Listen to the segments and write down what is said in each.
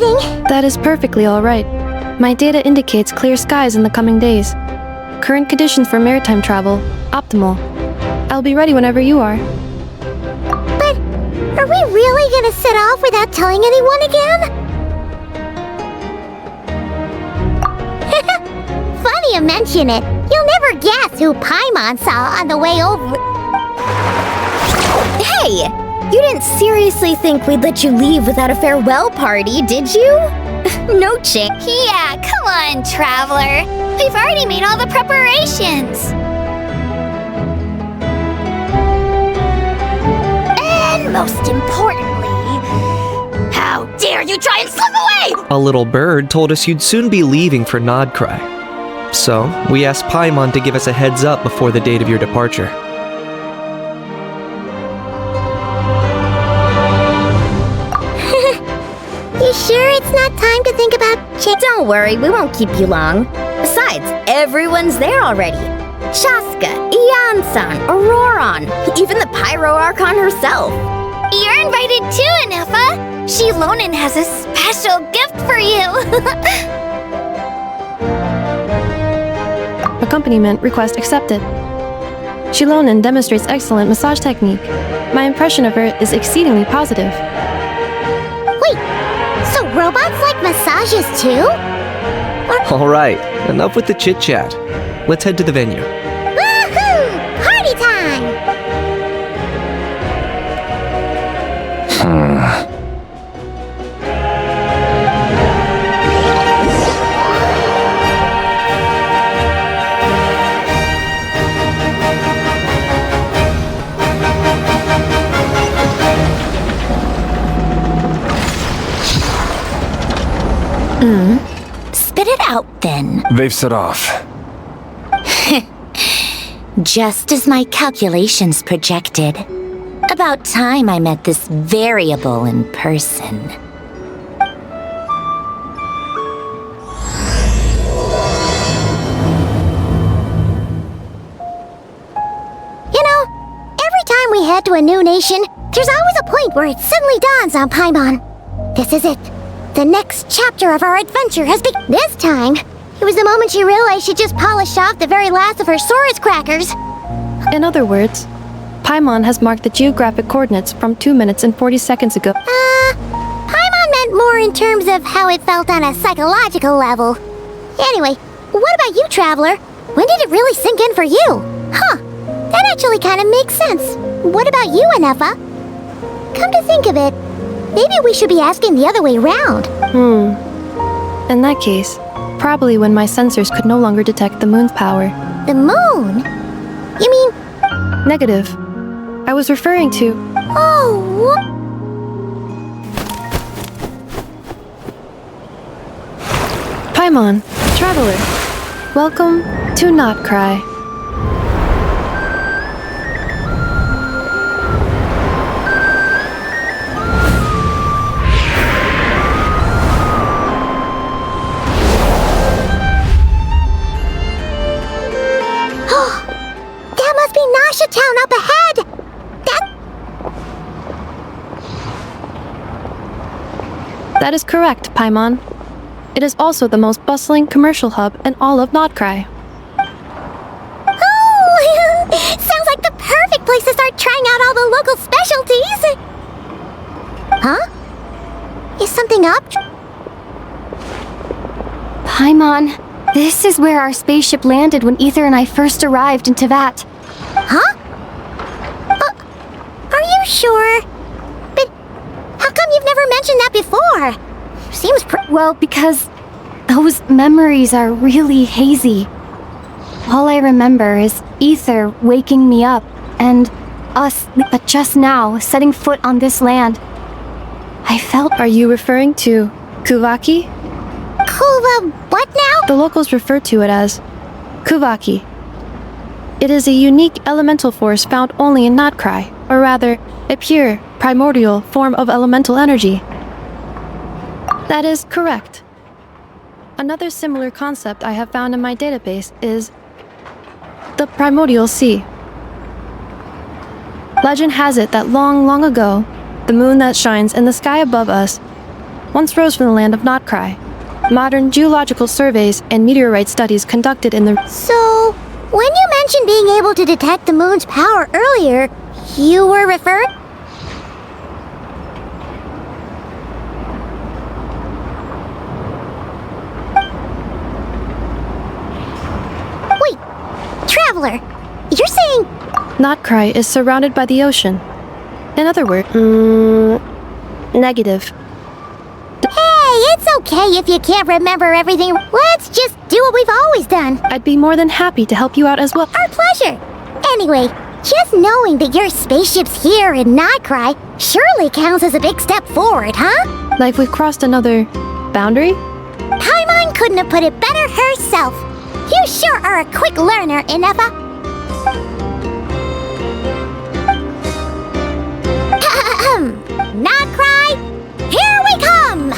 reading. That is perfectly all right. My data indicates clear skies in the coming days. Current conditions for maritime travel, optimal. I'll be ready whenever you are. But are we really gonna set off without telling anyone again? Funny you mention it. You'll never guess who Paimon saw on the way over. Hey! You didn't seriously think we'd let you leave without a farewell party, did you? No chance. Yeah, come on, Traveler. We've already made all the preparations. And most importantly, how dare you try and slip away! A little bird told us you'd soon be leaving for Nodcry. So, we asked Paimon to give us a heads up before the date of your departure. You sure it's not time to think about Don't worry, we won't keep you long. Besides, everyone's there already. Shaska, Ian-san, Auroron, even the Pyro Archon herself. You're invited too, Anefa. Shilonen has a special gift for you. Accompaniment request accepted. Shilonen demonstrates excellent massage technique. My impression of her is exceedingly positive. Wait, so robots like massages too? Alright, enough with the chit-chat. Let's head to the venue. Woohoo! Party time! Spit it out then. They've set off. Just as my calculations projected. About time I met this variable in person. You know, every time we head to a new nation, there's always a point where it suddenly dawns on Paimon. This is it. The next chapter of our adventure has begun. This time, it was the moment she realized she just polished off the very last of her Saurus crackers. In other words, Paimon has marked the geographic coordinates from 2 minutes and 40 seconds ago. Paimon meant more in terms of how it felt on a psychological level. Anyway, what about you, Traveler? When did it really sink in for you? Huh, that actually kind of makes sense. What about you, Anefa? Come to think of it, maybe we should be asking the other way round. In that case, probably when my sensors could no longer detect the moon's power. The moon? You mean... Negative. I was referring to... Oh, Paimon, Traveler. Welcome to Nodcry. that must be Nasha Town up ahead! That is correct, Paimon. It is also the most bustling commercial hub in all of Nodcry. Oh! Sounds like the perfect place to start trying out all the local specialties! Huh? Is something up? Paimon, this is where our spaceship landed when Ether and I first arrived in Tevat. Huh? Are you sure? But how come you've never mentioned that before? Seems Well, because those memories are really hazy. All I remember is Ether waking me up and us, but just now, setting foot on this land. I felt... Are you referring to Kuvaki? Kuva what now? The locals refer to it as Kuvaki. It is a unique elemental force found only in Nodcry, or rather, a pure, primordial form of elemental energy. That is correct. Another similar concept I have found in my database is the primordial sea. Legend has it that long, long ago, the moon that shines in the sky above us once rose from the land of Notcry. Modern geological surveys and meteorite studies conducted in the... So, when you mentioned being able to detect the moon's power earlier, you were referring... Wait, Traveler, you're saying... Notcry is surrounded by the ocean. In other words, negative. Hey, it's okay if you can't remember everything. Let's just do what we've always done. I'd be more than happy to help you out as well. Our pleasure. Anyway, just knowing that your spaceship's here in Notcry surely counts as a big step forward, huh? Like we've crossed another boundary? Paimon couldn't have put it better herself. You sure are a quick learner, Inefa. Notcry, here we come!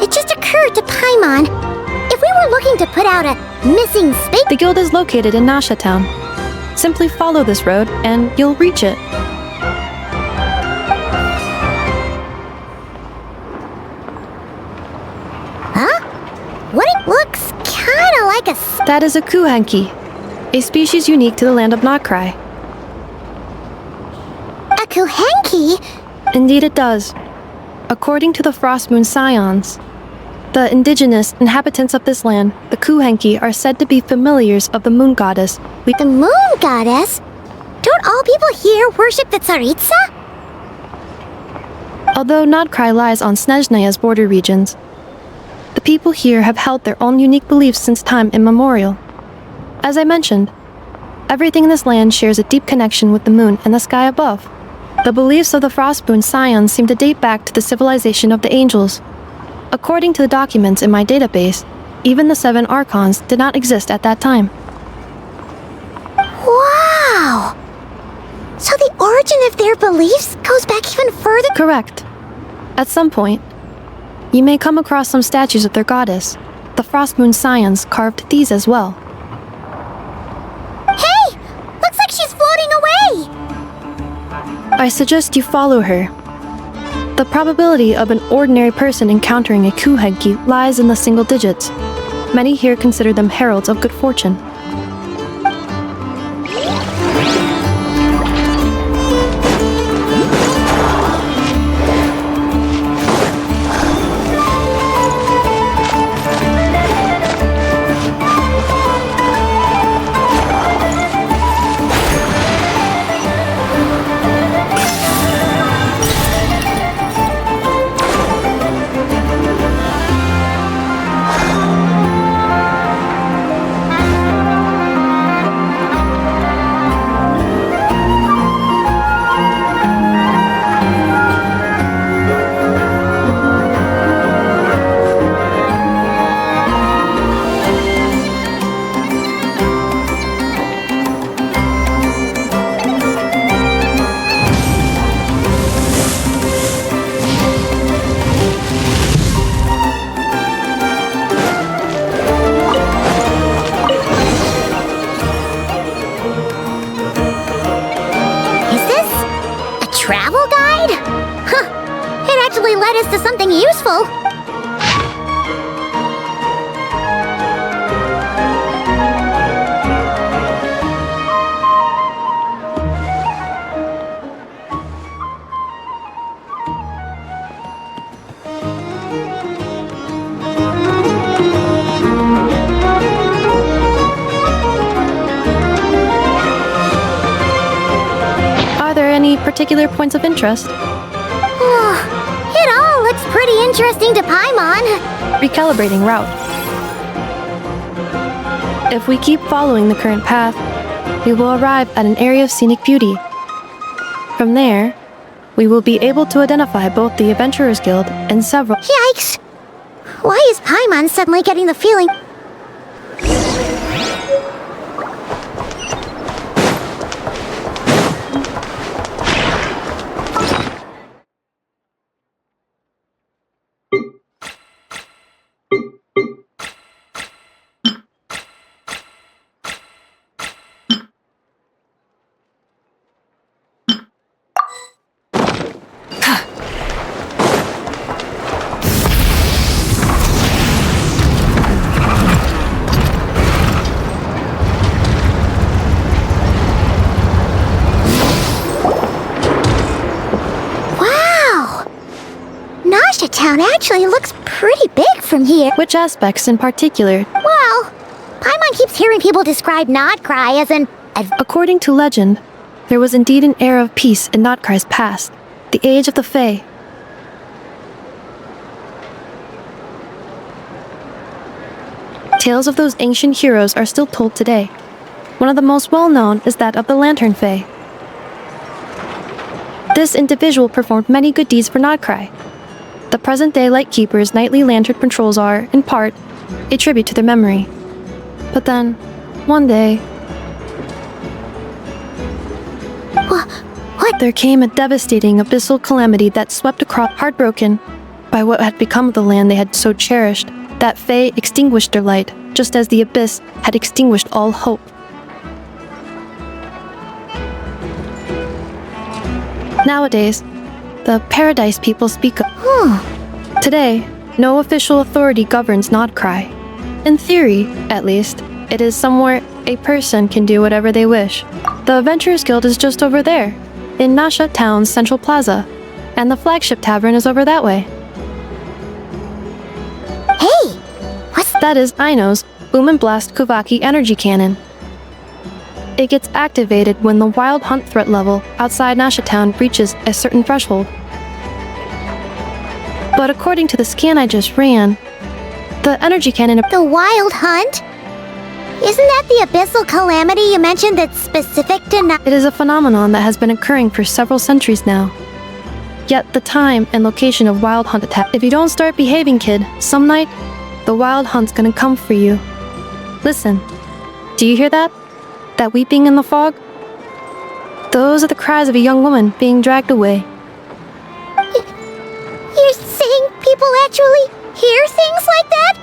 It just occurred to Paimon, if we were looking to put out a missing space... The guild is located in Nasha Town. Simply follow this road and you'll reach it. Huh? What it looks kinda like a... That is a kuhanki, a species unique to the land of Notcry. A kuhanki? Indeed it does. According to the Frost Moon Scions, the indigenous inhabitants of this land, the kuhanki, are said to be familiars of the moon goddess. The moon goddess? Don't all people here worship the Tsaritsa? Although Notcry lies on Snezhneya's border regions, the people here have held their own unique beliefs since time immemorial. As I mentioned, everything in this land shares a deep connection with the moon and the sky above. The beliefs of the Frostmoon Scions seem to date back to the civilization of the angels. According to the documents in my database, even the 7 archons did not exist at that time. Wow! So the origin of their beliefs goes back even further? Correct. At some point, you may come across some statues of their goddess. The Frostmoon Scions carved these as well. Hey! Looks like she's floating away! I suggest you follow her. The probability of an ordinary person encountering a kuhanki lies in the single digits. Many here consider them heralds of good fortune. Travel guide? Huh. It actually led us to something useful. any particular points of interest? It all looks pretty interesting to Paimon. Recalibrating route. If we keep following the current path, we will arrive at an area of scenic beauty. From there, we will be able to identify both the Adventurers Guild and several— Yikes! Why is Paimon suddenly getting the feeling? Town actually looks pretty big from here. Which aspects in particular? Well, Paimon keeps hearing people describe Nodcry as an According to legend, there was indeed an era of peace in Nodcry's past, the age of the Fae. Tales of those ancient heroes are still told today. One of the most well-known is that of the Lantern Fae. This individual performed many good deeds for Nodcry. The present-day Lightkeeper's nightly lantern patrols are, in part, a tribute to their memory. But then, one day, What? there came a devastating abyssal calamity that swept across. Heartbroken by what had become of the land they had so cherished, that Fae extinguished their light, just as the abyss had extinguished all hope. Nowadays, the Paradise people speak of. Today, no official authority governs Nodcry. In theory, at least, it is somewhere a person can do whatever they wish. The Adventurers Guild is just over there, in Nasha Town's Central Plaza, and the flagship tavern is over that way. Hey! What's That is Aino's Boom and Blast Kuvaki energy cannon. It gets activated when the wild hunt threat level outside Nasha Town reaches a certain threshold. But according to the scan I just ran, the energy cannon— the wild hunt? Isn't that the abyssal calamity you mentioned that's specific to It is a phenomenon that has been occurring for several centuries now. Yet the time and location of wild hunt attack— if you don't start behaving, kid, some night, the wild hunt's gonna come for you. Listen, do you hear that? That weeping in the fog? Those are the cries of a young woman being dragged away. You're saying people actually hear things like that?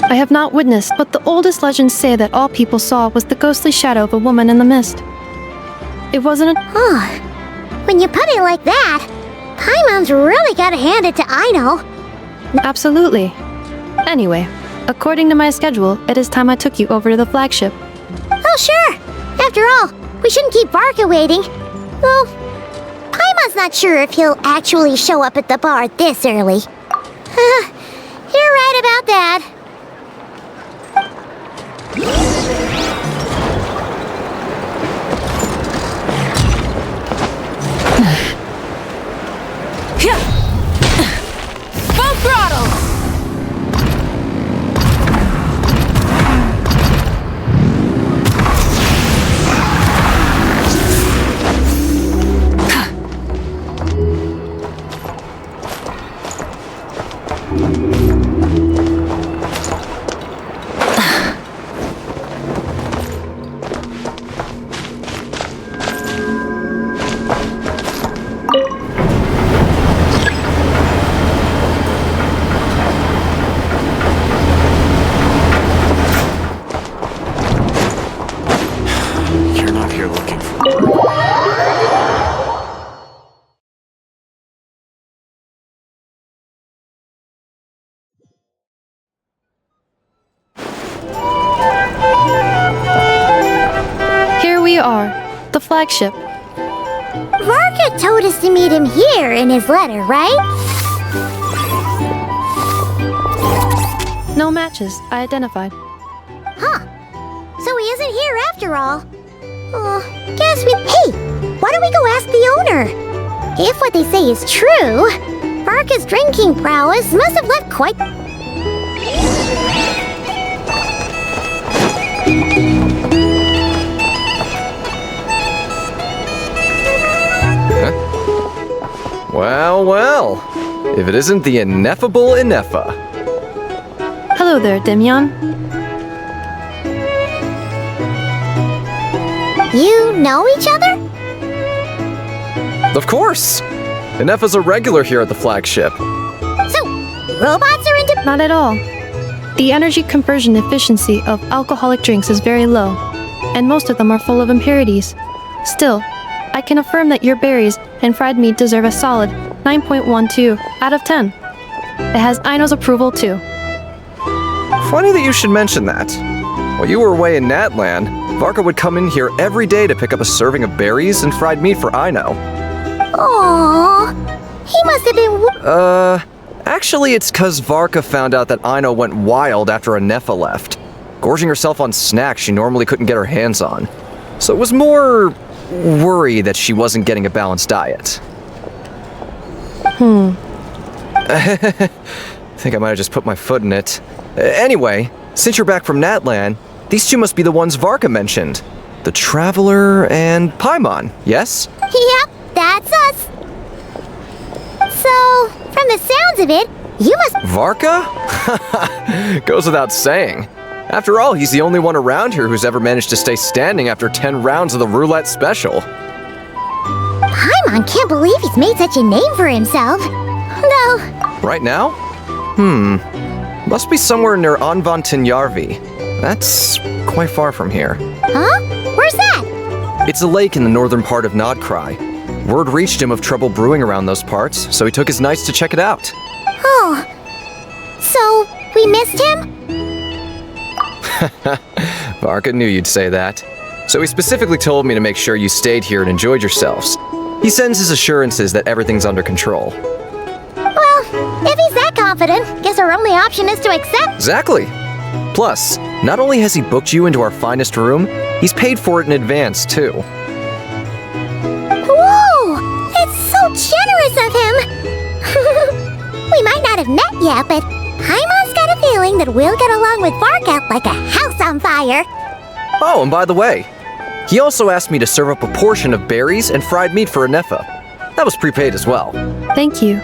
I have not witnessed, but the oldest legends say that all people saw was the ghostly shadow of a woman in the mist. It wasn't a— When you put it like that, Paimon's really gotta hand it to Aino. Absolutely. Anyway, according to my schedule, it is time I took you over to the flagship. Oh, sure. After all, we shouldn't keep Barca waiting. Well, Paimon's not sure if he'll actually show up at the bar this early. You're right about that. Full throttle! The flagship. Varka told us to meet him here in his letter, right? No matches. I identified. Huh. So he isn't here after all. Guess we— Hey! Why don't we owner. If what they say is true, Varka's drinking prowess must have left quite... Well, well. If it isn't the ineffable Ineffa. Hello there, Demyon. You know each other? Of course! Ineffa's a regular here at the flagship. So, robots are into... Not at all. The energy conversion efficiency of alcoholic drinks is very low, and most of them are full of impurities. Still, I can affirm that your berries and fried meat deserve a solid 9.12 out of 10. It has Aino's approval too. Funny that you should mention that. While you were away in Natland, Varka would come in here every day to pick up a serving of berries and fried meat for Aino. Aww, he must have been... Actually it's 'cause Varka found out that Aino went wild after Ineffa left, gorging herself on snacks she normally couldn't get her hands on. So it was more worry that she wasn't getting a balanced diet. I think I might have just put my foot in it. Anyway, since you're back from Natland, these two must be the ones Varka mentioned. The Traveler and Paimon, yes? Yep, that's us. So, from the sounds of it, you must... Varka? Goes without saying. After all, he's the only one around here who's ever managed to stay standing after 10 rounds of the roulette special. Paimon can't believe he's made such a name for himself. Though... Right now? Must be somewhere near Anvantinyarvi. That's quite far from here. Huh? Where's that? It's a lake in the northern part of Nodcry. Word reached him of trouble brewing around those parts, so he took his knights to check it out. Oh. So, we missed him? Varka knew you'd say that. So he specifically told me to make sure you stayed here and enjoyed yourselves. He sends his assurances that everything's under control. Well, if he's that confident, guess our only option is to accept. Exactly. Plus, not only has he booked you into our finest room, he's paid for it in advance, too. Whoa! It's so generous of him! We might not have met yet, but Paimon's got a feeling that we'll get along with Varka like a house on fire. Oh, and by the way, he also asked me to serve up a portion of berries and fried meat for Ineffa. That was prepaid as well. Thank you.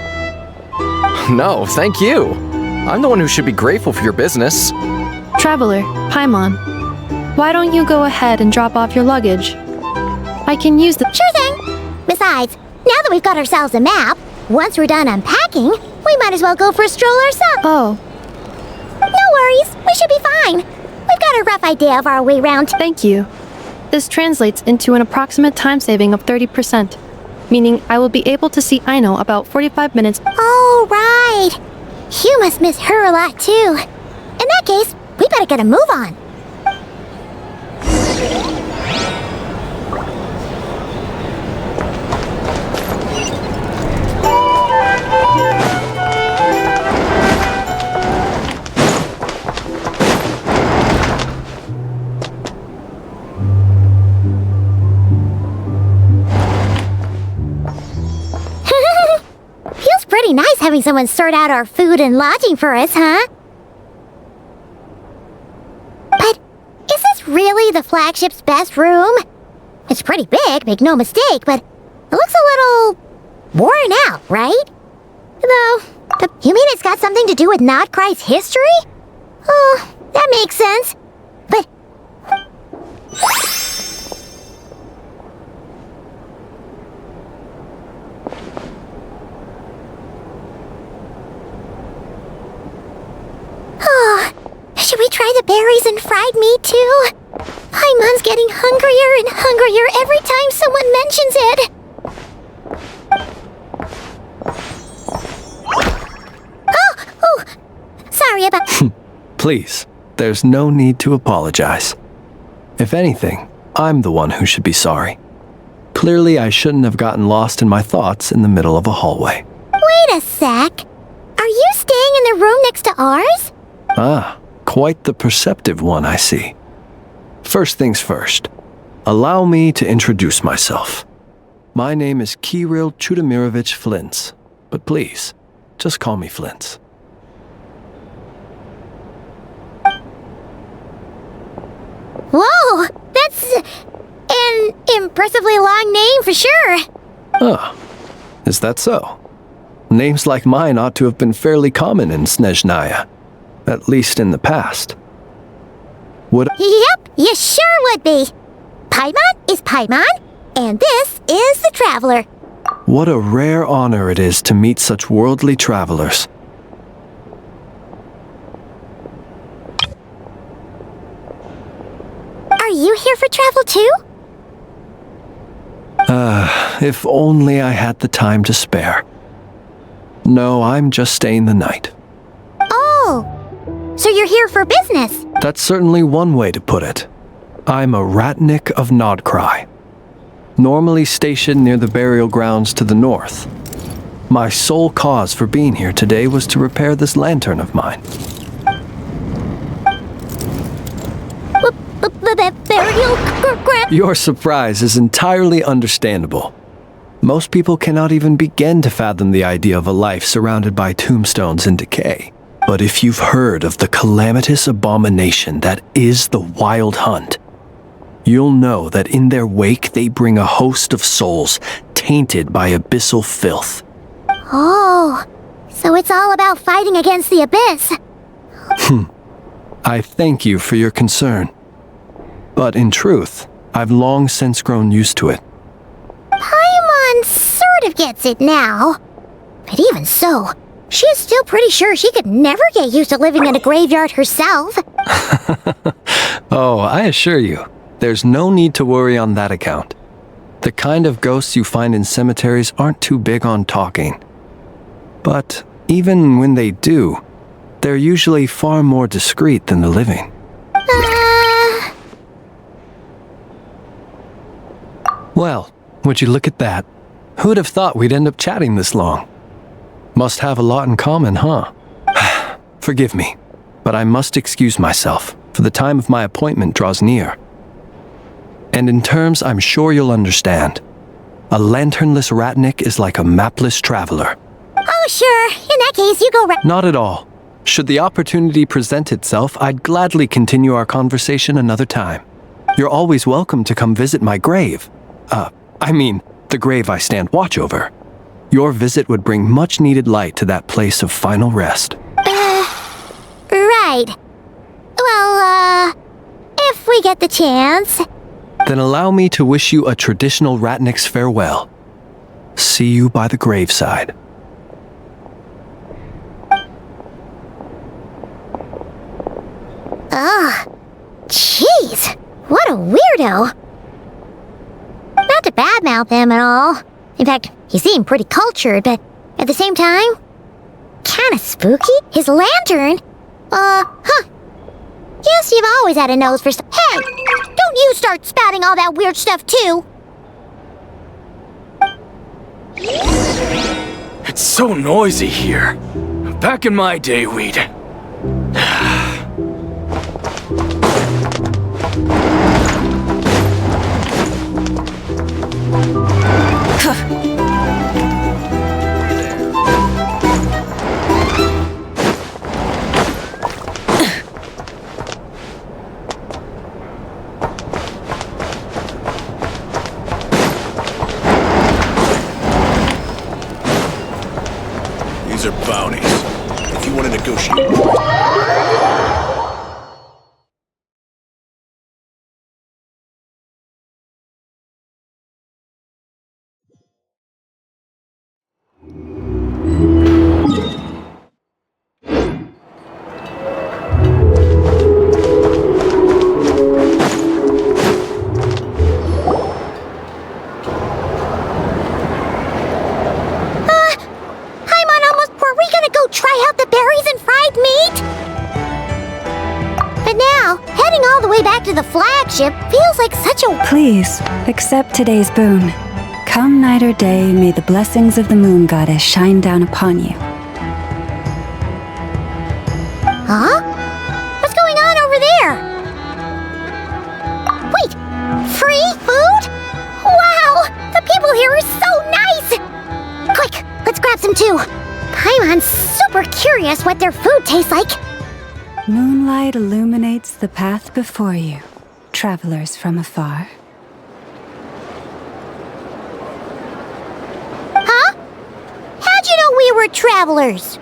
No, thank you. I'm the one who should be grateful for your business. Traveler, Paimon, why don't you go ahead and drop off your luggage? I can use the... Sure thing. Besides, now that we've got ourselves a map, once we're done unpacking, we might as well go for a stroll ourselves. Oh, No worries, we should be fine. We've got a rough idea of our way round. thank you. This translates into an approximate time saving of 30%, meaning I will be able to see Aino about 45 minutes. Oh, right. You must miss her a lot, too. In that case, we better get a move on. Feels pretty nice having someone sort out our food and lodging for us, huh? But is this really the flagship's best room? It's pretty big, make no mistake, but it looks a little worn out, right? Though, you mean it's got something to do with Nodcry's history? Oh, that makes sense. But... Oh, should we try the berries and fried meat too? Paimon's getting hungrier and hungrier every time someone mentions it. Oh, sorry about... Please, there's no need to apologize. If anything, I'm the one who should be sorry. Clearly, I shouldn't have gotten lost in my thoughts in the middle of a hallway. Wait a sec. Are you staying in the room next to ours? Ah, quite the perceptive one, I see. First things first, allow me to introduce myself. My name is Kirill Chudamirovich Flintz, but please, just call me Flintz. Whoa! That's an impressively long name for sure. Oh, is that so? Names like mine ought to have been fairly common in Snezhnaya, at least in the past. Would Yep, you sure would be. Paimon is Paimon, and this is the Traveler. What a rare honor it is to meet such worldly travelers. Are you here for travel too? If only I had the time to spare. No, I'm just staying the night. Oh, so you're here for business? That's certainly one way to put it. I'm a Ratnik of Nodcry, normally stationed near the burial grounds to the north. My sole cause for being here today was to repair this lantern of mine. Burial ground? Your surprise is entirely understandable. Most people cannot even begin to fathom the idea of a life surrounded by tombstones and decay. But if you've heard of the calamitous abomination that is the Wild Hunt, you'll know that in their wake they bring a host of souls tainted by abyssal filth. Oh, so it's all about fighting against the abyss. I thank you for your concern. But in truth, I've long since grown used to it. Paimon sort of gets it now. But even so, she is still pretty sure she could never get used to living in a graveyard herself. Oh, I assure you, there's no need to worry on that account. The kind of ghosts you find in cemeteries aren't too big on talking. But even when they do, they're usually far more discreet than the living. Well, would you look at that? Who'd have thought we'd end up chatting this long? Must have a lot in common, huh? Forgive me, but I must excuse myself, for the time of my appointment draws near. And in terms I'm sure you'll understand, a lanternless Ratnik is like a mapless traveler. Oh, sure. In that case, you go right. Not at all. Should the opportunity present itself, I'd gladly continue our conversation another time. You're always welcome to come visit my grave. The grave I stand watch over. Your visit would bring much-needed light to that place of final rest. Right. Well, if we get the chance. Then allow me to wish you a traditional Ratnik's farewell. See you by the graveside. Ugh. Jeez. What a weirdo. Not to badmouth him at all. In fact, he seemed pretty cultured, but at the same time, kinda spooky. His lantern? Yes, you've always had a nose for stuff. Hey! Don't you start spouting all that weird stuff, too! It's so noisy here. Back in my day, we'd... These are bounties. If you want to negotiate... Try out the berries and fried meat? But now, heading all the way back to the flagship feels like such a... Please, accept today's boon. Come night or day, may the blessings of the moon goddess shine down upon you. Huh? What's going on over there? Wait, free food? Wow, the people here are seem to. Paimon's super curious what their food tastes like. Moonlight illuminates the path before you, travelers from afar. Huh? How'd you know we were travelers?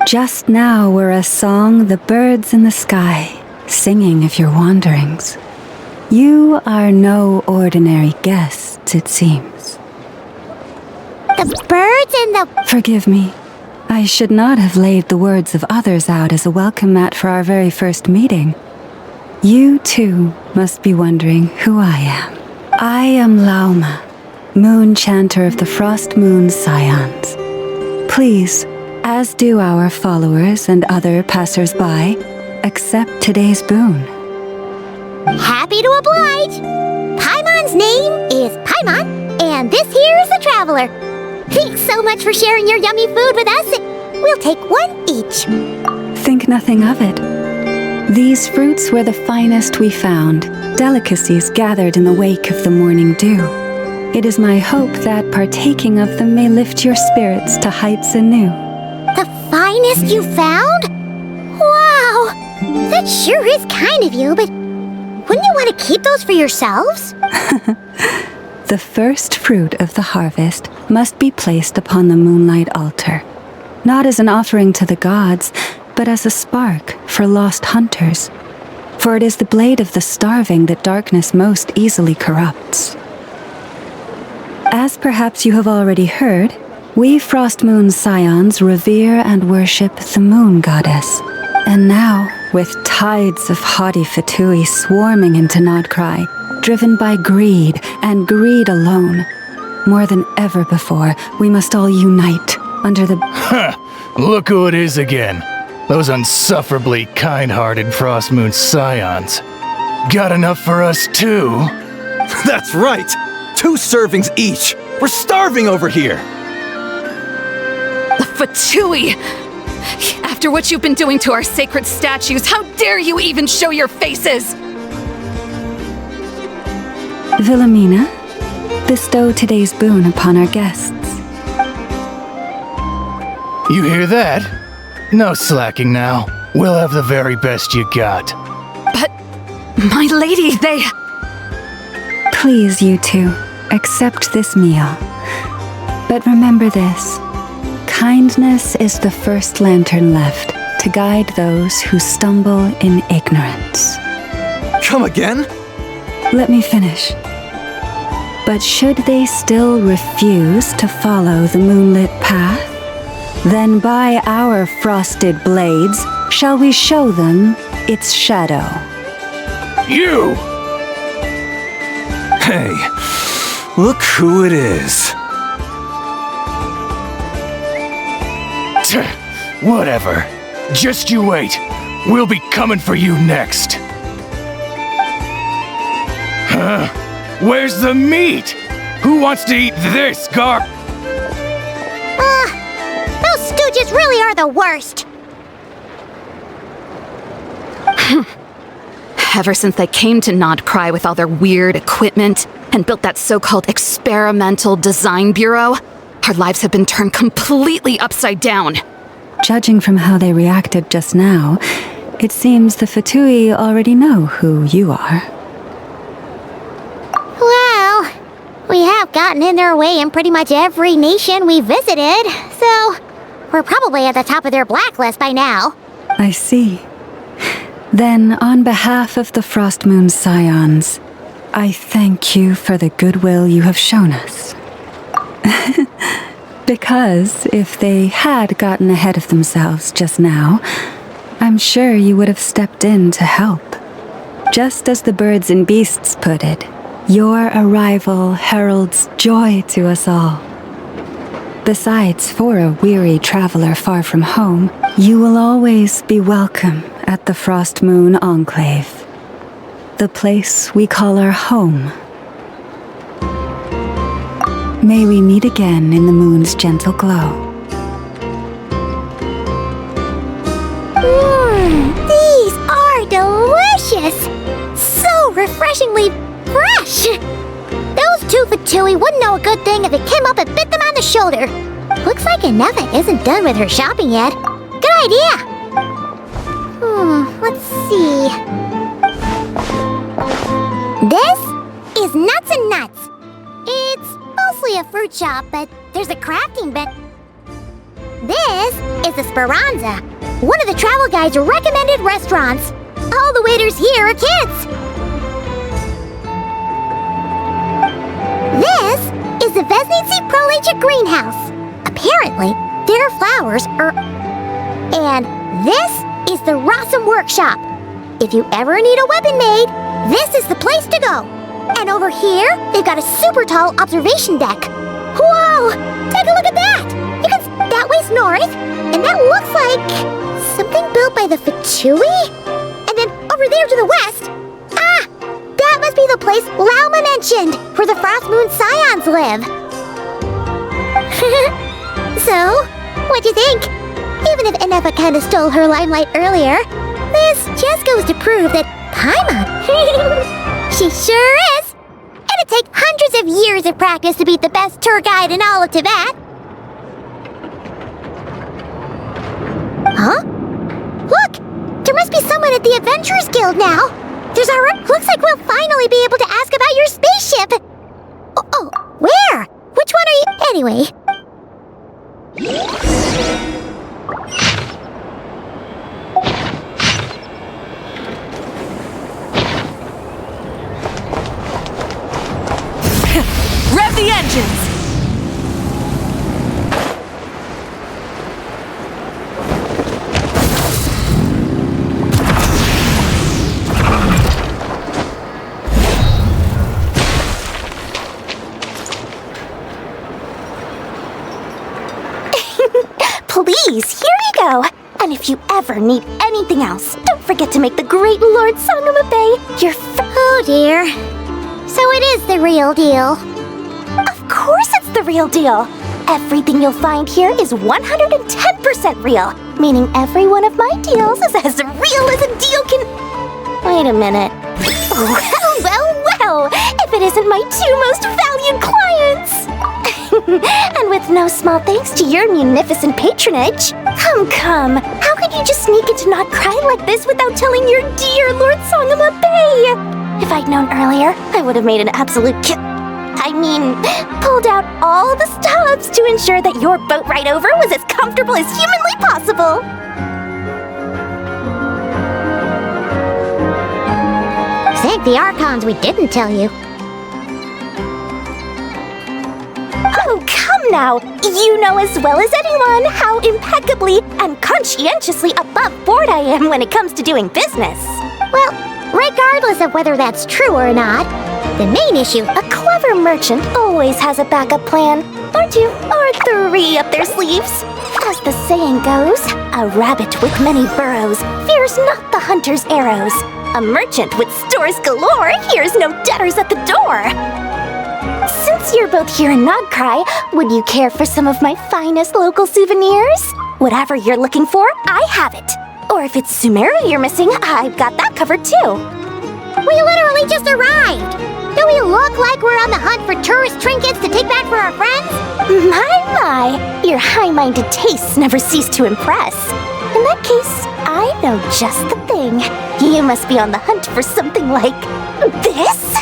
Just now were a song the birds in the sky, singing of your wanderings. You are no ordinary guests, it seems. The birds in the... Forgive me. I should not have laid the words of others out as a welcome mat for our very first meeting. You, too, must be wondering who I am. I am Lauma, moon chanter of the Frost Moon Scions. Please, as do our followers and other passers-by, accept today's boon. Happy to oblige! Paimon's name is Paimon, and this here is the traveler. Thanks so much for sharing your yummy food with us. We'll take one each. Think nothing of it. These fruits were the finest we found, delicacies gathered in the wake of the morning dew. It is my hope that partaking of them may lift your spirits to heights anew. The finest you found? Wow! That sure is kind of you, but wouldn't you want to keep those for yourselves? The first fruit of the harvest must be placed upon the moonlight altar, not as an offering to the gods, but as a spark for lost hunters. For it is the blade of the starving that darkness most easily corrupts. As perhaps you have already heard, we Frost Moon Scions revere and worship the moon goddess. And now, with tides of haughty Fatui swarming into Nodcry, driven by greed, and greed alone, more than ever before, we must all unite under the... Look who it is again. Those unsufferably kind-hearted Frost Moon Scions. Got enough for us too? That's right! 2 servings each! We're starving over here! Fatui! After what you've been doing to our sacred statues, how dare you even show your faces? Wilhelmina, bestow today's boon upon our guests. You hear that? No slacking now. We'll have the very best you got. But, my lady, they... Please, you two, accept this meal. But remember this. Kindness is the first lantern left to guide those who stumble in ignorance. Come again? Let me finish. But should they still refuse to follow the moonlit path, then by our frosted blades shall we show them its shadow. You! Hey, look who it is. Whatever. Just you wait. We'll be coming for you next. Huh? Where's the meat? Who wants to eat this those stooges really are the worst. Ever since they came to Nodcry with all their weird equipment and built that so-called experimental design bureau, our lives have been turned completely upside down. Judging from how they reacted just now, it seems the Fatui already know who you are. Well, we have gotten in their way in pretty much every nation we visited, so we're probably at the top of their blacklist by now. I see. Then, on behalf of the Frost Moon Scions, I thank you for the goodwill you have shown us. Because if they had gotten ahead of themselves just now, I'm sure you would have stepped in to help. Just as the birds and beasts put it, your arrival heralds joy to us all. Besides, for a weary traveler far from home, you will always be welcome at the Frost Moon Enclave, the place we call our home. May we meet again in the moon's gentle glow. These are delicious! So refreshingly fresh! Those 2 Fatui wouldn't know a good thing if it came up and bit them on the shoulder. Looks like Anefa isn't done with her shopping yet. Good idea! Let's see. This is Nuts and Nuts. It's mostly a fruit shop, but there's a crafting bit. This is the Speranza, one of the travel guide's recommended restaurants. All the waiters here are kids. This is the Vesnici Prolicha greenhouse. Apparently, their flowers are... And this is the Rossum workshop. If you ever need a weapon made, this is the place to go. And over here, they've got a super tall observation deck. Whoa! Take a look at that! You can see that way's north, and that looks like something built by the Fatui? And then over there to the west, that must be the place Lauma mentioned, where the Frost Moon Scions live. So, what'd you think? Even if Anefa kinda stole her limelight earlier, this just goes to prove that Paimon... She sure is! It'd take hundreds of years of practice to beat the best tour guide in all of Tibet. Huh? Look! There must be someone at the Adventurers Guild now! There's our... Looks like we'll finally be able to ask about your spaceship! Oh, where? Which one are you... Anyway... Rev the engines! Please, here you go. And if you ever need anything else, don't forget to make the great Lord Sangama Bay your Oh dear. So it is the real deal. Of course it's the real deal. Everything you'll find here is 110% real, meaning every one of my deals is as real as a deal can... Wait a minute. Well, if it isn't my two most valued clients! And with no small thanks to your munificent patronage. Come. How could you just sneak into Not Cry like this without telling your dear Lord Sangama Bay? If I'd known earlier, I would have made an absolute pulled out all the stops to ensure that your boat ride over was as comfortable as humanly possible. Thank the Archons we didn't tell you. Oh, come now! You know as well as anyone how impeccably and conscientiously above board I am when it comes to doing business. Well, regardless of whether that's true or not, the main issue... A clever merchant always has a backup plan, or two, or three up their sleeves. As the saying goes, a rabbit with many burrows fears not the hunter's arrows. A merchant with stores galore hears no debtors at the door. Since you're both here in Nodcry, would you care for some of my finest local souvenirs? Whatever you're looking for, I have it. Or if it's Sumeru you're missing, I've got that covered too. We literally just arrived! Do we look like we're on the hunt for tourist trinkets to take back for our friends? My, your high-minded tastes never cease to impress. In that case, I know just the thing. You must be on the hunt for something like this?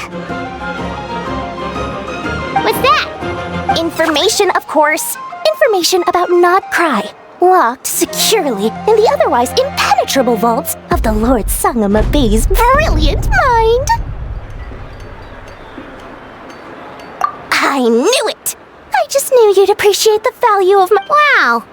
What's that? Information, of course. Information about Nodcry, locked securely in the otherwise impenetrable vaults of the Lord Sangama Bay's brilliant mind. I knew it! I just knew you'd appreciate the value of my... Wow!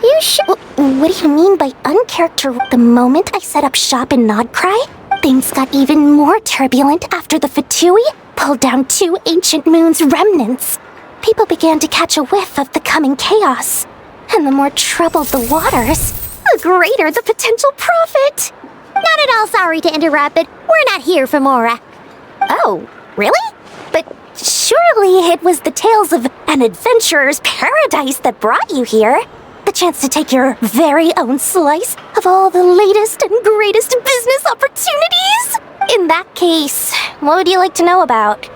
You should... What do you mean by uncharacteristic? The moment I set up shop in Nodcry, things got even more turbulent after the Fatui pulled down 2 ancient moon's remnants. People began to catch a whiff of the coming chaos. And the more troubled the waters, the greater the potential profit. Not at all sorry to interrupt, but we're not here for Mora. Oh, really? But surely it was the tales of an adventurer's paradise that brought you here. The chance to take your very own slice of all the latest and greatest business opportunities? In that case, what would you like to know about?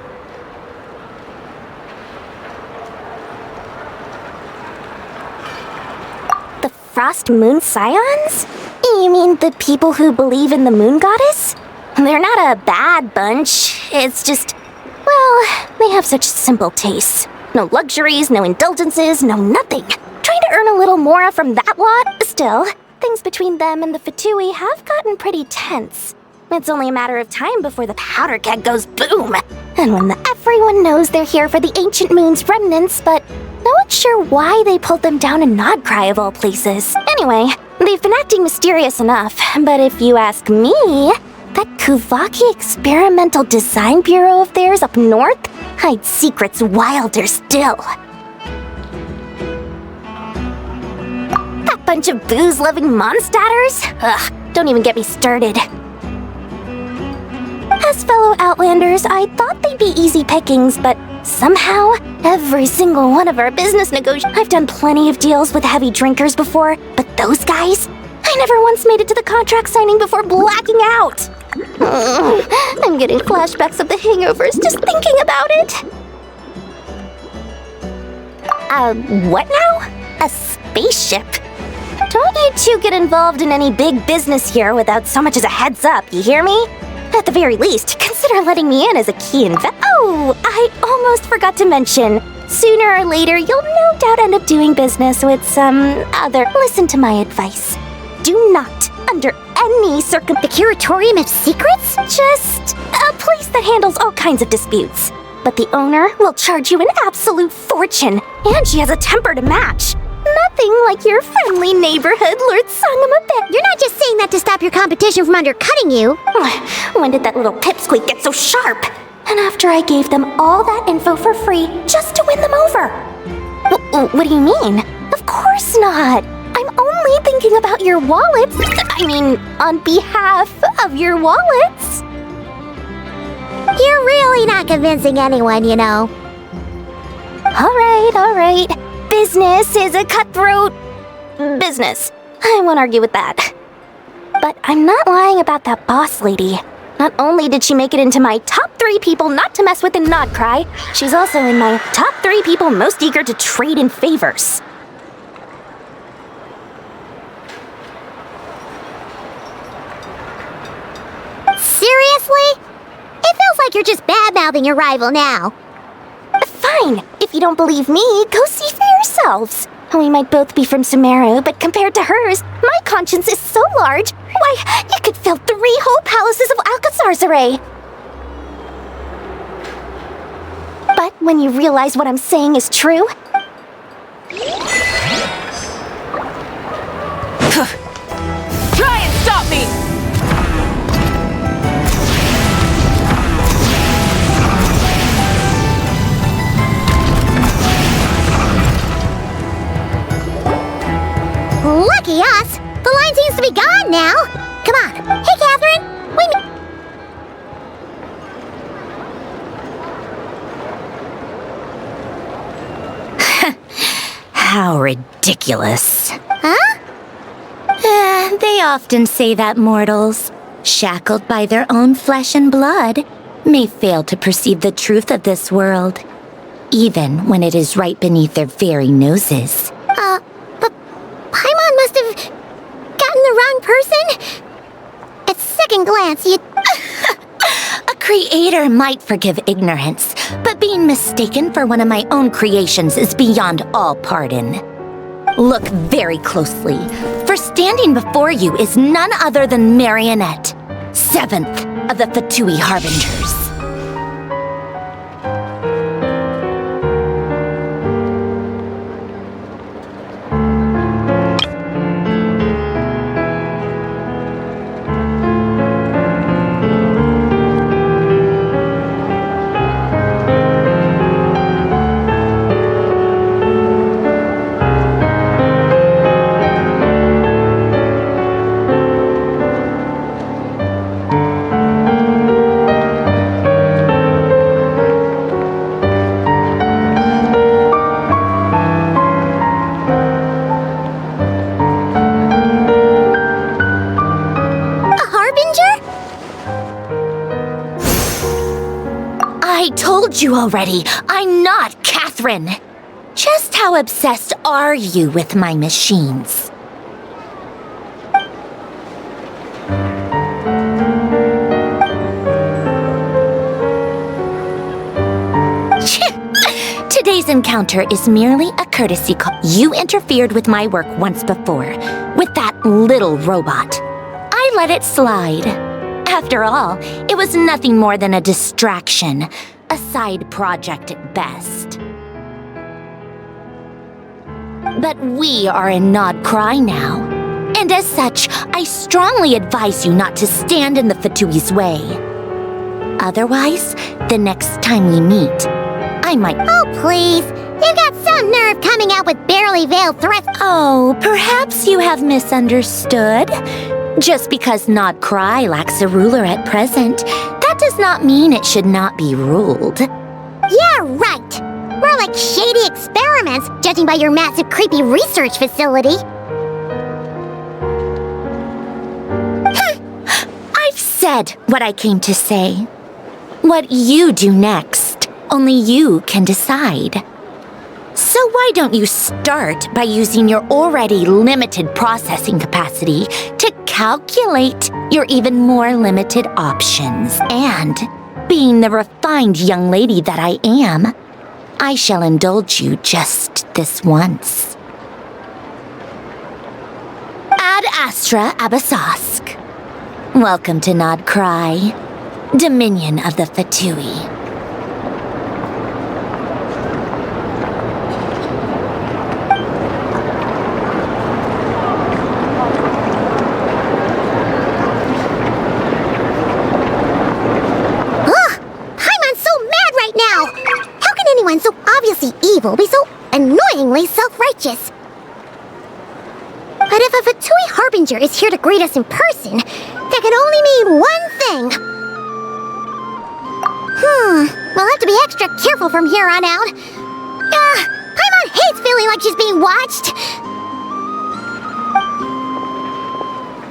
Frost Moon Scions? You mean the people who believe in the moon goddess? They're not a bad bunch. It's just, well, they have such simple tastes. No luxuries, no indulgences, no nothing. Trying to earn a little more from that lot? Still, things between them and the Fatui have gotten pretty tense. It's only a matter of time before the powder keg goes boom. And when everyone knows they're here for the ancient moon's remnants, but no one's sure why they pulled them down in Nodcry of all places. Anyway, they've been acting mysterious enough, but if you ask me, that Kuvaki Experimental Design Bureau of theirs up north hides secrets wilder still. That bunch of booze-loving monsters? Ugh, don't even get me started. As fellow Outlanders, I thought they'd be easy pickings, but somehow, every single one of our business negotiations... I've done plenty of deals with heavy drinkers before, but those guys? I never once made it to the contract signing before blacking out. I'm getting flashbacks of the hangovers just thinking about it. What now? A spaceship? Don't you two get involved in any big business here without so much as a heads up, you hear me? At the very least, consider letting me in as a key Oh, I almost forgot to mention. Sooner or later, you'll no doubt end up doing business with some other... Listen to my advice. Do not, under any the Curatorium of Secrets? Just a place that handles all kinds of disputes. But the owner will charge you an absolute fortune, and she has a temper to match. Nothing like your friendly neighborhood Lord Sangamabit. You're not just saying that to stop your competition from undercutting you. When did that little pipsqueak get so sharp? And after I gave them all that info for free just to win them over. What do you mean? Of course not. I'm only thinking about your wallets. I mean, on behalf of your wallets. You're really not convincing anyone, you know. All right. Business is a cutthroat business. I won't argue with that. But I'm not lying about that boss lady. Not only did she make it into my top 3 people not to mess with in Nodcry, she's also in my top 3 people most eager to trade in favors. Seriously? It feels like you're just bad-mouthing your rival now. Fine. If you don't believe me, go see for yourselves. We might both be from Sumeru, but compared to hers, my conscience is so large, why, you could fill 3 whole palaces of Alcazar's array. But when you realize what I'm saying is true... Try and stop me! Lucky us! The line seems to be gone now! Come on! Hey, Catherine! Wait a minute! How ridiculous. Huh? They often say that mortals, shackled by their own flesh and blood, may fail to perceive the truth of this world, even when it is right beneath their very noses. But Paimon must have gotten the wrong person? At second glance, you... A creator might forgive ignorance, but being mistaken for one of my own creations is beyond all pardon. Look very closely, for standing before you is none other than Marionette, 7th of the Fatui Harbingers. You already. I'm not Catherine. Just how obsessed are you with my machines? Today's encounter is merely a courtesy call. You interfered with my work once before, with that little robot. I let it slide. After all, it was nothing more than a distraction, a side project at best. But we are in Nod Cry now, and as such, I strongly advise you not to stand in the Fatui's way. Otherwise, the next time we meet, I might— Oh, please! You've got some nerve coming out with barely veiled threats. Oh, perhaps you have misunderstood. Just because Nod Cry lacks a ruler at present, that does not mean it should not be ruled. Yeah, right! More like shady experiments, judging by your massive creepy research facility. I've said what I came to say. What you do next, only you can decide. So why don't you start by using your already limited processing capacity to calculate your even more limited options? And, being the refined young lady that I am, I shall indulge you just this once. Ad Astra Abasask. Welcome to Nod Cry, Dominion of the Fatui. So obviously evil be so annoyingly self-righteous. But if a Fatui Harbinger is here to greet us in person, that can only mean one thing. We'll have to be extra careful from here on out. Paimon hates feeling like she's being watched.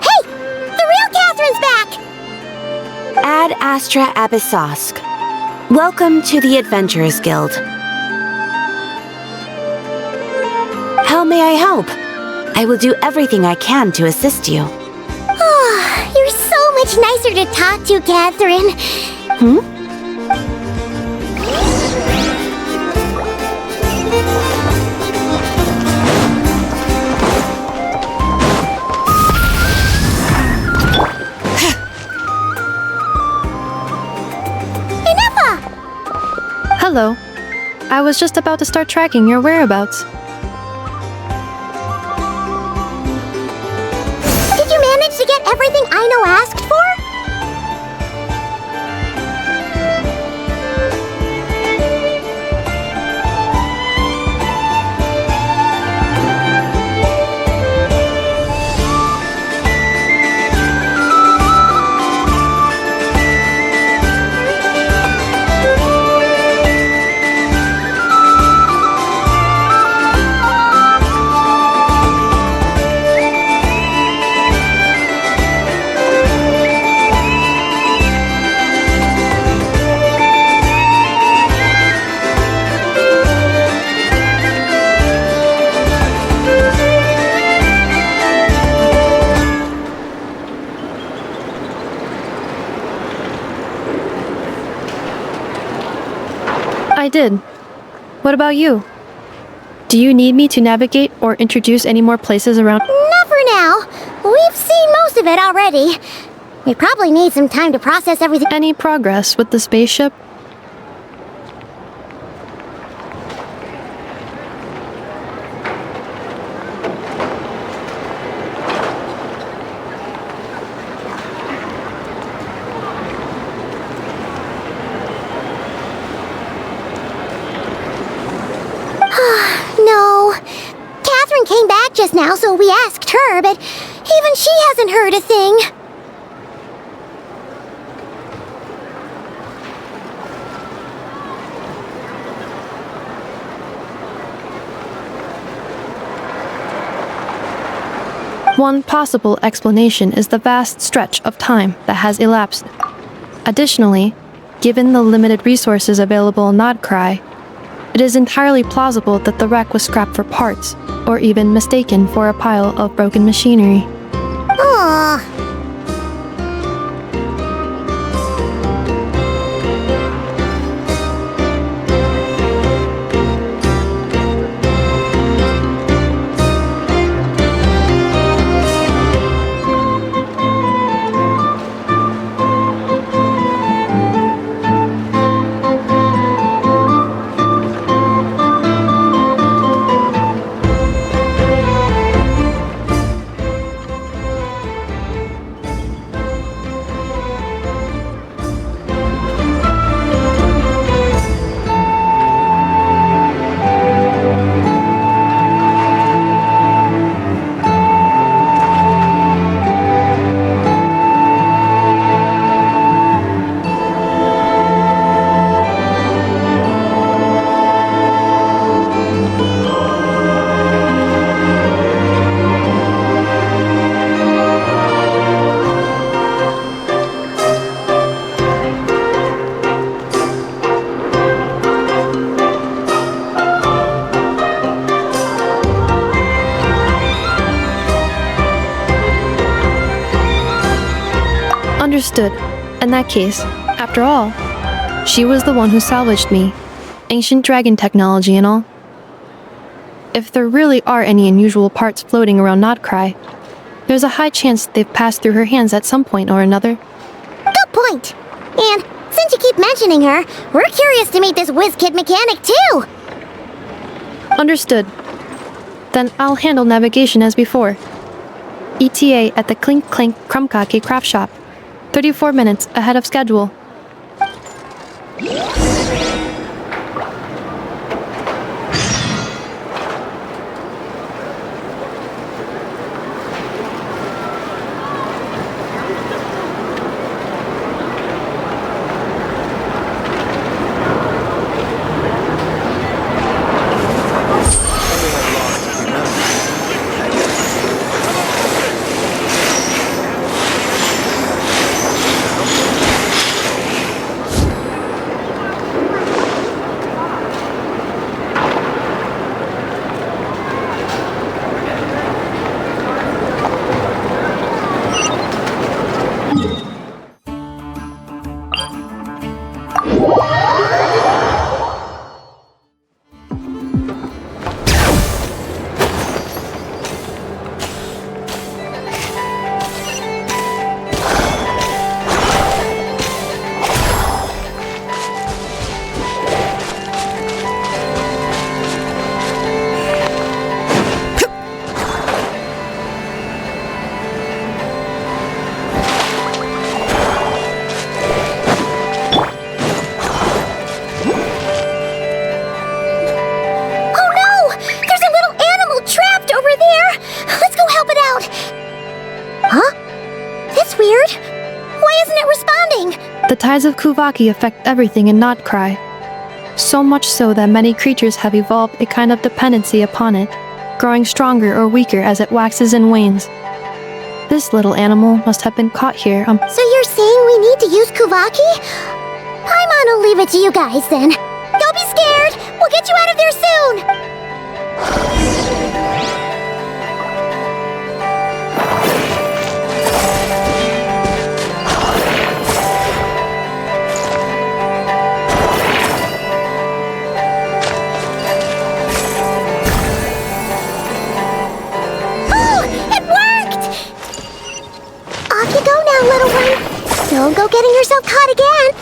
Hey! The real Catherine's back! Ad Astra Abyssosque. Welcome to the Adventurers Guild. How may I help? I will do everything I can to assist you. Oh, you're so much nicer to talk to, Catherine. Hello. I was just about to start tracking your whereabouts. Did you manage to get everything Aino asked for? I did. What about you? Do you need me to navigate or introduce any more places around? Not for now. We've seen most of it already. We probably need some time to process everything. Any progress with the spaceship? No. Catherine came back just now, so we asked her, but even she hasn't heard a thing. One possible explanation is the vast stretch of time that has elapsed. Additionally, given the limited resources available in Nod Cry, it is entirely plausible that the wreck was scrapped for parts, or even mistaken for a pile of broken machinery. Aww. Understood. In that case, after all, she was the one who salvaged me. Ancient dragon technology and all. If there really are any unusual parts floating around Nodcry, there's a high chance they've passed through her hands at some point or another. Good point. And since you keep mentioning her, we're curious to meet this whiz-kid mechanic too. Understood. Then I'll handle navigation as before. ETA at the Clink Clank Krumkake craft shop. 34 minutes ahead of schedule. The tides of Kuvaki affect everything in Nodcry. So much so that many creatures have evolved a kind of dependency upon it, growing stronger or weaker as it waxes and wanes. This little animal must have been caught here. So you're saying we need to use Kuvaki? Paimon will leave it to you guys then. Don't be scared! We'll get you out of there soon! Little one, don't go getting yourself caught again.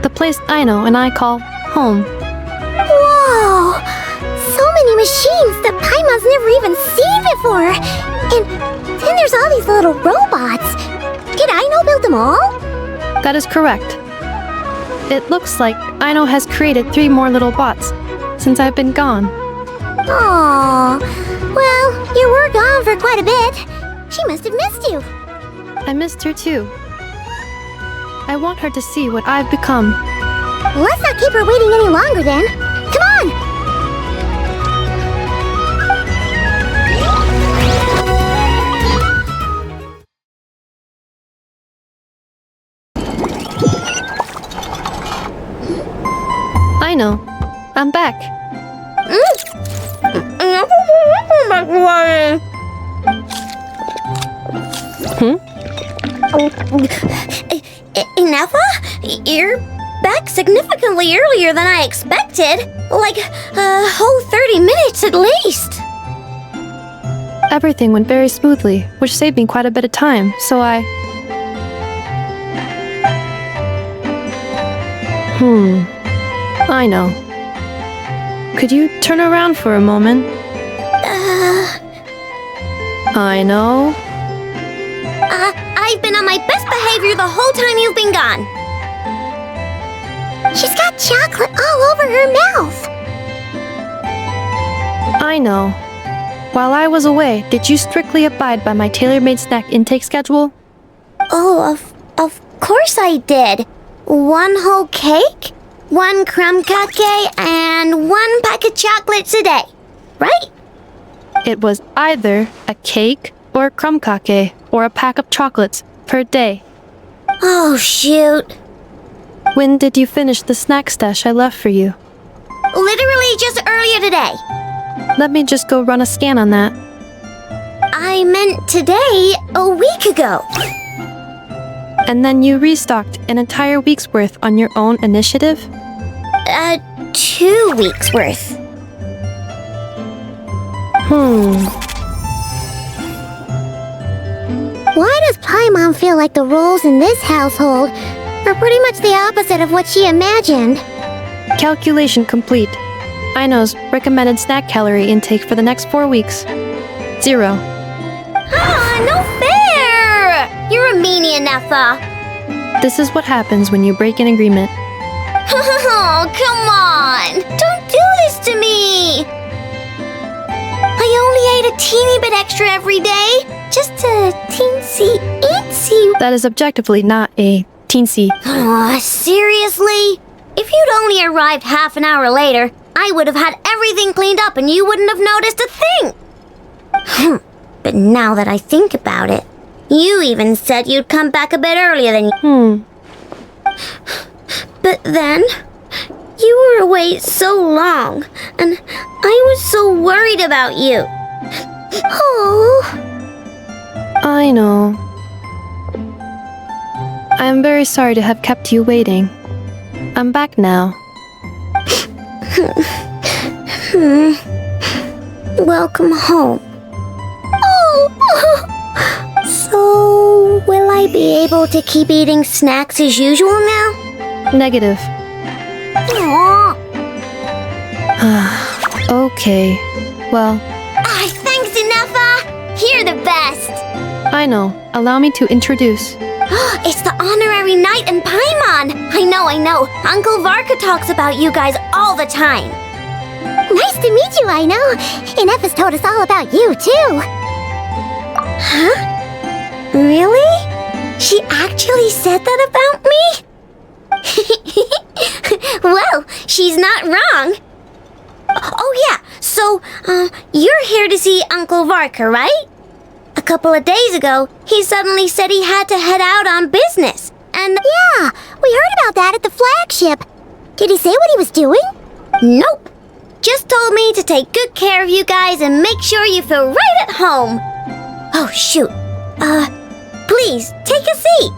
The place Aino and I call home. Whoa! So many machines that Paimon's never even seen before! And then there's all these little robots. Did Aino build them all? That is correct. It looks like Aino has created 3 more little bots since I've been gone. Aww. Well, you were gone for quite a bit. She must have missed you. I missed her too. I want her to see what I've become. Let's not keep her waiting any longer then. Come on! I know. I'm back. Nafa? You're back significantly earlier than I expected. Like a whole 30 minutes at least. Everything went very smoothly, which saved me quite a bit of time, so I know. Could you turn around for a moment? I know. I've been on my best behavior the whole time you've been gone. She's got chocolate all over her mouth. I know. While I was away, did you strictly abide by my tailor-made snack intake schedule? Oh, of course I did. 1 whole cake, 1 crumb cupcake, and 1 pack of chocolates a day, right? It was either a cake or a crumb cake or a pack of chocolates per day. Oh, shoot. When did you finish the snack stash I left for you? Literally just earlier today. Let me just go run a scan on that. I meant today, a week ago. And then you restocked an entire week's worth on your own initiative? 2 weeks worth. Why does Paimon feel like the roles in this household are pretty much the opposite of what she imagined? Calculation complete. Aino's recommended snack calorie intake for the next 4 weeks. 0. No fair! You're a meanie, Nefa. This is what happens when you break an agreement. Oh, come on! Don't do this to me! I only ate a teeny bit extra every day. Just a teensy-eensy... That is objectively not a teensy. Seriously? If you'd only arrived half an hour later, I would have had everything cleaned up and you wouldn't have noticed a thing. But now that I think about it, you even said you'd come back a bit earlier than you... But then, you were away so long, and I was so worried about you. Oh. I know. I am very sorry to have kept you waiting. I'm back now. Welcome home. Oh. So, will I be able to keep eating snacks as usual now? Negative. Aww. Okay. Well... Thanks, Nefa! You're the best! I know. Allow me to introduce. It's the honorary knight and Paimon! I know. Uncle Varka talks about you guys all the time. Nice to meet you, I know. And Nefa's told us all about you, too. Huh? Really? She actually said that about me? Well, she's not wrong. Oh yeah, so, you're here to see Uncle Varka, right? A couple of days ago, he suddenly said he had to head out on business, and... Yeah, we heard about that at the flagship. Did he say what he was doing? Nope. Just told me to take good care of you guys and make sure you feel right at home. Oh, shoot. Please, take a seat.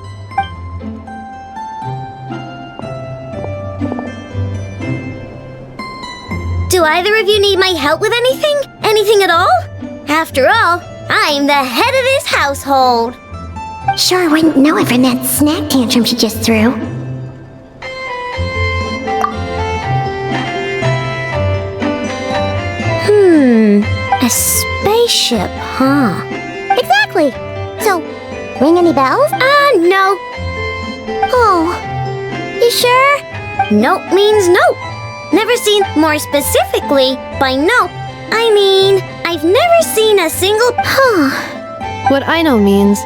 Do either of you need my help with anything? Anything at all? After all, I'm the head of this household. Sure wouldn't know it from that snack tantrum she just threw. A spaceship, huh? Exactly. So, ring any bells? No. Oh, you sure? Nope means nope. Never seen, more specifically, by nope, I mean, I've never seen a single... What I know means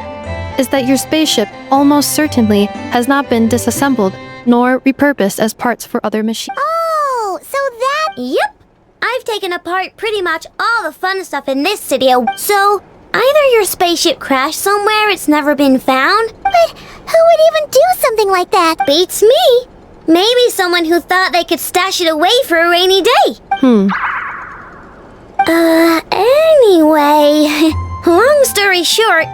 is that your spaceship almost certainly has not been disassembled nor repurposed as parts for other machines. Oh, so that... Yep. I've taken apart pretty much all the fun stuff in this city, so either your spaceship crashed somewhere it's never been found, but who would even do something like that? Beats me. Maybe someone who thought they could stash it away for a rainy day. Anyway, long story short,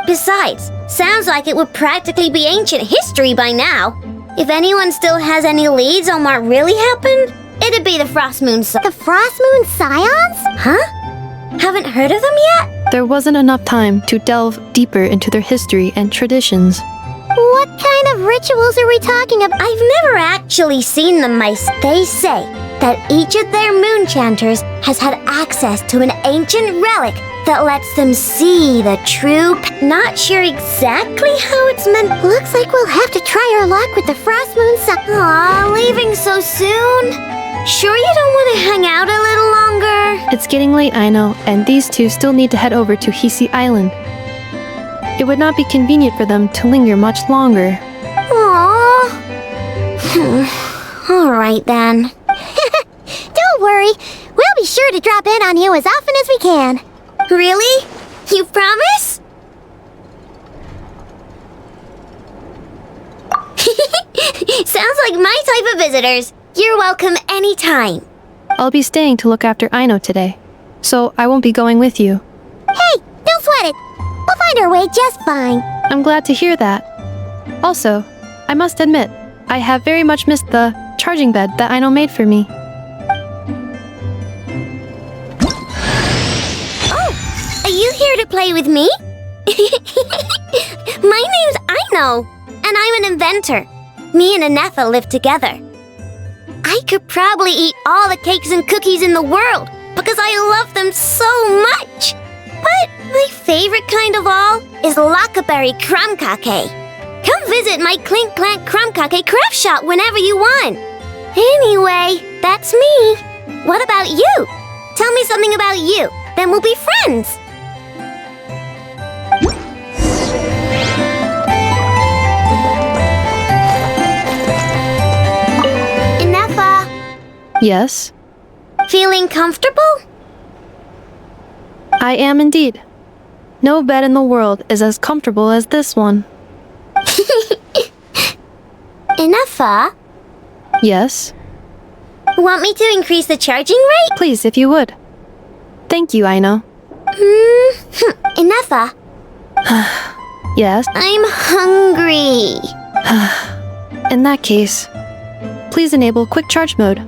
Besides, sounds like it would practically be ancient history by now. If anyone still has any leads on what really happened, it'd be the Frost Moon The Frost Moon Scions? Huh? Haven't heard of them yet? There wasn't enough time to delve deeper into their history and traditions. What kind of rituals are we talking about? I've never actually seen them myself. They say that each of their moon chanters has had access to an ancient relic that lets them see the true Not sure exactly how it's meant. Looks like we'll have to try our luck with the Frost Moon Aw, leaving so soon? Sure you don't want to hang out a little longer? It's getting late, I know, and these two still need to head over to Hisi Island. It would not be convenient for them to linger much longer. Aww. Alright then. Don't worry, we'll be sure to drop in on you as often as we can. Really? You promise? Sounds like my type of visitors. You're welcome anytime. I'll be staying to look after Aino today, so I won't be going with you. Hey, don't sweat it. We'll find our way just fine. I'm glad to hear that. Also, I must admit, I have very much missed the charging bed that Aino made for me. Oh, are you here to play with me? My name's Aino, and I'm an inventor. Me and Anefa live together. I could probably eat all the cakes and cookies in the world because I love them so much. But my favorite kind of all is Lakaberry Crumb Cake. Come visit my Clink Clank Crumb Cake craft shop whenever you want. Anyway, that's me. What about you? Tell me something about you, then we'll be friends. Yes? Feeling comfortable? I am indeed. No bed in the world is as comfortable as this one. Anefa? Yes? Want me to increase the charging rate? Please, if you would. Thank you, Aino. Anefa? Yes? I'm hungry. In that case, please enable quick charge mode.